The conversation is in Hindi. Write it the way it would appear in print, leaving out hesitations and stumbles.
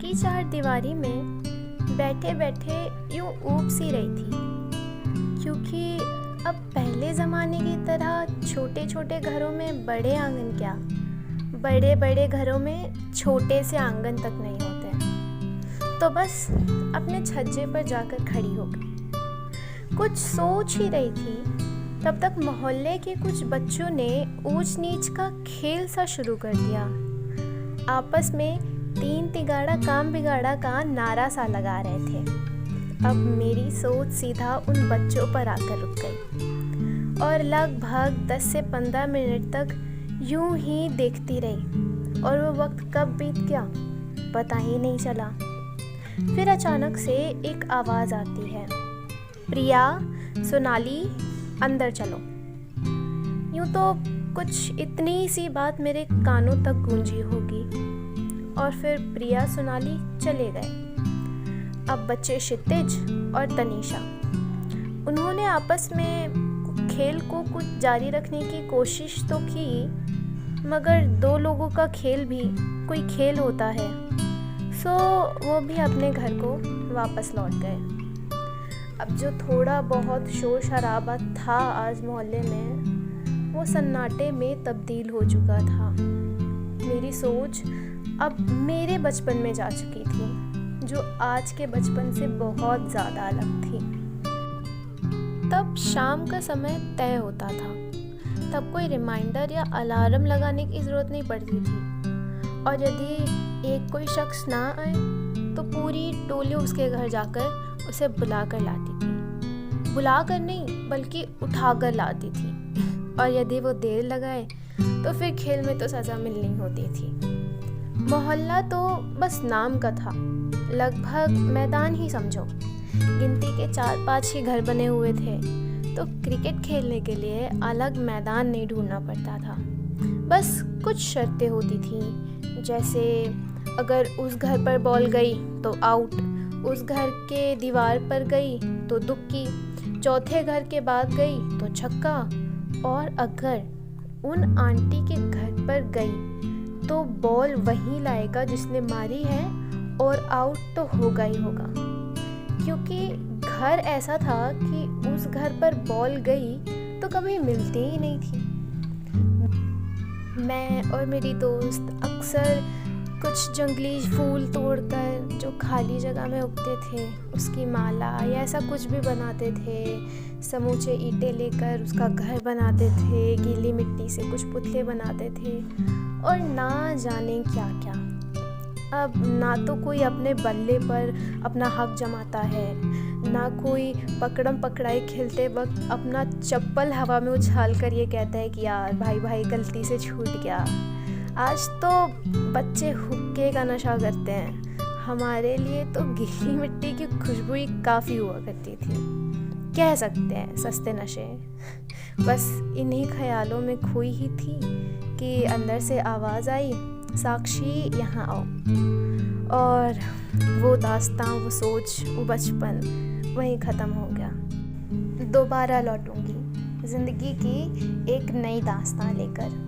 की चारदीवारी में बैठे बैठे यूं ऊब सी रही थी, क्योंकि अब पहले ज़माने की तरह छोटे छोटे घरों में बड़े आंगन क्या, बड़े बड़े घरों में छोटे से आंगन तक नहीं होते। तो बस अपने छज्जे पर जाकर खड़ी हो गई। कुछ सोच ही रही थी, तब तक मोहल्ले के कुछ बच्चों ने ऊंच नीच का खेल सा शुरू कर दिया। आपस में तीन तिगाड़ा काम बिगाड़ा का नारा सा लगा रहे थे। अब मेरी सोच सीधा उन बच्चों पर आकर रुक गई और लगभग 10 से 15 मिनट तक यूं ही देखती रही, और वो वक्त कब बीत गया पता ही नहीं चला। फिर अचानक से एक आवाज़ आती है, प्रिया, सोनाली, अंदर चलो। यूं तो कुछ इतनी सी बात मेरे कानों तक गूंजी होगी, और फिर प्रिया सोनाली चले गए। अब बच्चे क्षितिज और तनीषा। उन्होंने आपस में खेल को कुछ जारी रखने की कोशिश तो की, मगर दो लोगों का खेल भी कोई खेल होता है, सो वो भी अपने घर को वापस लौट गए। अब जो थोड़ा बहुत शोर शराबा था आज मोहल्ले में, वो सन्नाटे में तब्दील हो चुका था। मेरी सोच अब मेरे बचपन में जा चुकी थी, जो आज के बचपन से बहुत ज़्यादा अलग थी। तब शाम का समय तय होता था, तब कोई रिमाइंडर या अलार्म लगाने की ज़रूरत नहीं पड़ती थी, और यदि एक कोई शख्स ना आए तो पूरी टोली उसके घर जाकर उसे बुला कर लाती थी। बुला कर नहीं बल्कि उठा कर लाती थी, और यदि वो देर लगाए तो फिर खेल में तो सज़ा मिलनी होती थी। मोहल्ला तो बस नाम का था, लगभग मैदान ही समझो। गिनती के 4-5 ही घर बने हुए थे, तो क्रिकेट खेलने के लिए अलग मैदान नहीं ढूंढना पड़ता था। बस कुछ शर्तें होती थी, जैसे अगर उस घर पर बॉल गई तो आउट, उस घर के दीवार पर गई तो दुक्की, चौथे घर के बाद गई तो छक्का, और अगर उन आंटी के घर पर गई तो बॉल वही लाएगा जिसने मारी है, और आउट तो होगा ही होगा। क्योंकि घर ऐसा था कि उस घर पर बॉल गई तो कभी मिलती ही नहीं थी। मैं और मेरी दोस्त अक्सर कुछ जंगली फूल तोड़कर जो खाली जगह में उगते थे उसकी माला या ऐसा कुछ भी बनाते थे। समूचे ईंटें लेकर उसका घर बनाते थे, गीली मिट्टी से कुछ पुतले बनाते थे, और ना जाने क्या क्या। अब ना तो कोई अपने बल्ले पर अपना हक जमाता है, ना कोई पकड़म पकड़ाई खेलते वक्त अपना चप्पल हवा में उछाल कर ये कहता है कि यार भाई भाई गलती से छूट गया। आज तो बच्चे हुक्के का नशा करते हैं। हमारे लिए तो गीली मिट्टी की खुशबू ही काफ़ी हुआ करती थी। कह सकते हैं सस्ते नशे। बस इन्हीं ख्यालों में खोई ही थी कि अंदर से आवाज़ आई, साक्षी यहाँ आओ। और वो दास्तां, वो सोच, वो बचपन वहीं ख़त्म हो गया। दोबारा लौटूंगी ज़िंदगी की एक नई दास्तां लेकर।